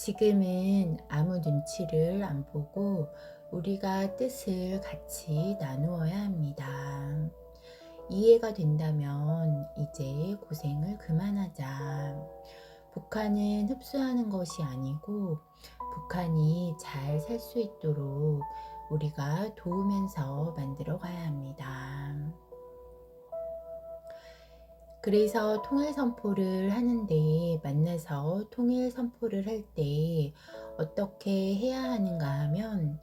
지금은 아무 눈치를 안 보고 우리가 뜻을 같이 나누어야 합니다. 이해가 된다면 이제 고생을 그만하자. 북한은 흡수하는 것이 아니고 북한이 잘 살 수 있도록 우리가 도우면서 만들어 가야 합니다. 그래서 통일 선포를 하는데 만나서 통일 선포를 할 때 어떻게 해야 하는가 하면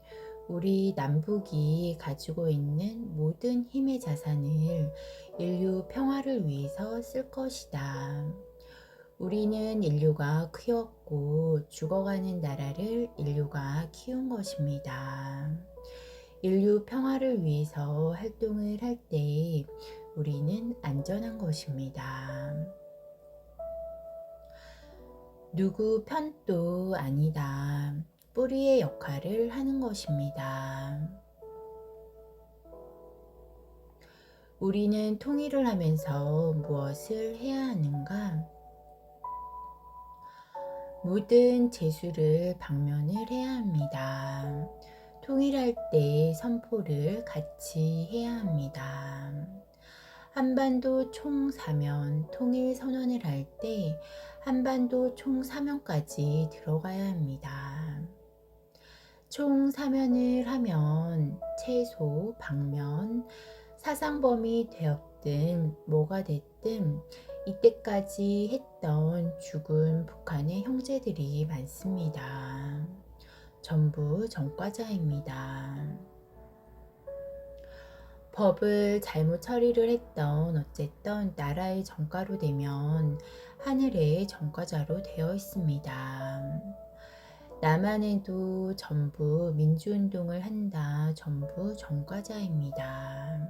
우리 남북이 가지고 있는 모든 힘의 자산을 인류 평화를 위해서 쓸 것이다. 우리는 인류가 키웠고 죽어가는 나라를 인류가 키운 것입니다. 인류 평화를 위해서 활동을 할 때 우리는 안전한 것입니다. 누구 편도 아니다. 뿌리의 역할을 하는 것입니다. 우리는 통일을 하면서 무엇을 해야 하는가? 모든 재수를 방면을 해야 합니다. 통일할 때 선포를 같이 해야 합니다. 한반도 총사면 통일 선언을 할 때 한반도 총사면까지 들어가야 합니다. 총사면을 하면 최소 방면, 사상범위 되었든 뭐가 됐든 이때까지 했던 죽은 북한의 형제들이 많습니다. 전부 전과자입니다. 법을 잘못 처리를 했던 어쨌든 나라의 전과로 되면 하늘의 전과자로 되어 있습니다. 남한에도 전부 민주운동을 한다. 전부 전과자입니다.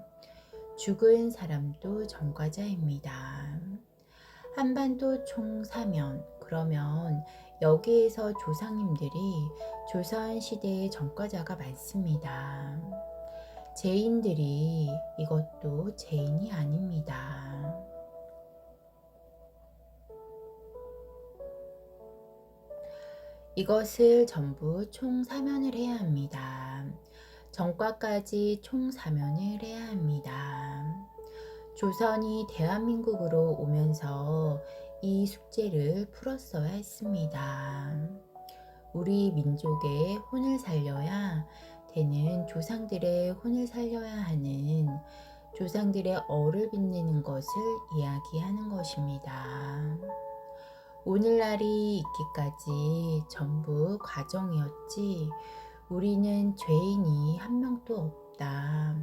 죽은 사람도 전과자입니다. 한반도 총사면 그러면 여기에서 조상님들이 조선시대의 전과자가 많습니다. 죄인들이 이것도 죄인이 아닙니다. 이것을 전부 총사면을 해야 합니다. 전과까지 총사면을 해야 합니다. 조선이 대한민국으로 오면서 이 숙제를 풀었어야 했습니다. 우리 민족의 혼을 살려야 되는 조상들의 혼을 살려야 하는 조상들의 얼을 빛내는 것을 이야기하는 것입니다. 오늘날이 있기까지 전부 과정이었지 우리는 죄인이 한 명도 없다.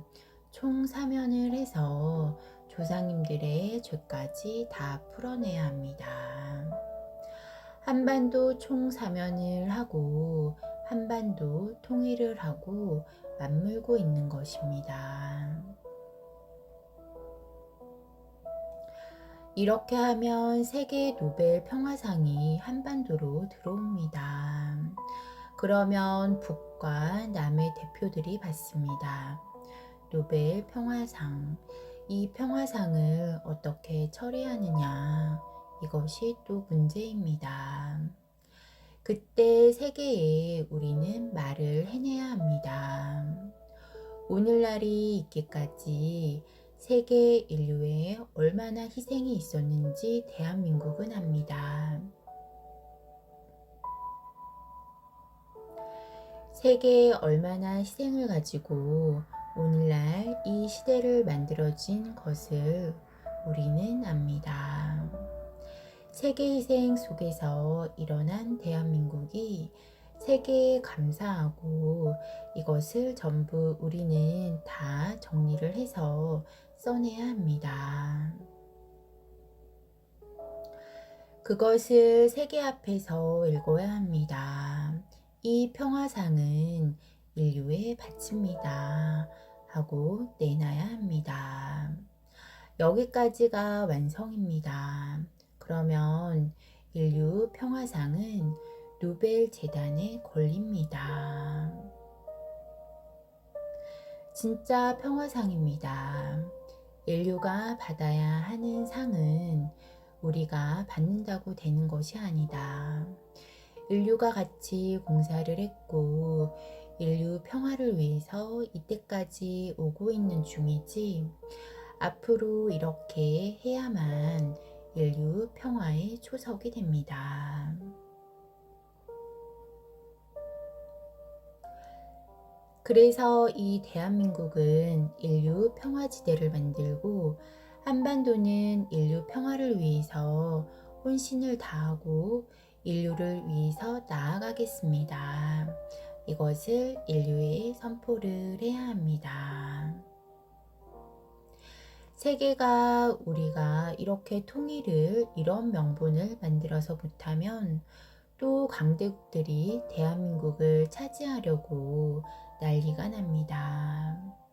총사면을 해서 조상님들의 죄까지 다 풀어내야 합니다. 한반도 총사면을 하고 한반도 통일을 하고 맞물고 있는 것입니다. 이렇게 하면 세계 노벨 평화상이 한반도로 들어옵니다. 그러면 북과 남의 대표들이 받습니다. 노벨 평화상. 이 평화상을 어떻게 처리하느냐, 이것이 또 문제입니다. 그때 세계에 우리는 말을 해내야 합니다. 오늘날이 있기까지 세계 인류에 얼마나 희생이 있었는지 대한민국은 압니다. 세계에 얼마나 희생을 가지고 오늘날 이 시대를 만들어진 것을 우리는 압니다. 세계희생 속에서 일어난 대한민국이 세계에 감사하고 이것을 전부 우리는 다 정리를 해서 써내야 합니다. 그것을 세계 앞에서 읽어야 합니다. 이 평화상은 인류에 바칩니다. 하고 내놔야 합니다. 여기까지가 완성입니다. 그러면 인류 평화상은 노벨 재단에 걸립니다. 진짜 평화상입니다. 인류가 받아야 하는 상은 우리가 받는다고 되는 것이 아니다. 인류가 같이 공사를 했고 인류 평화를 위해서 이때까지 오고 있는 중이지 앞으로 이렇게 해야만 인류 평화의 초석이 됩니다. 그래서 이 대한민국은 인류 평화지대를 만들고 한반도는 인류 평화를 위해서 혼신을 다하고 인류를 위해서 나아가겠습니다. 이것을 인류에 선포를 해야 합니다. 세계가 우리가 이렇게 통일을 이런 명분을 만들어서 못하면 또 강대국들이 대한민국을 차지하려고 난리가 납니다.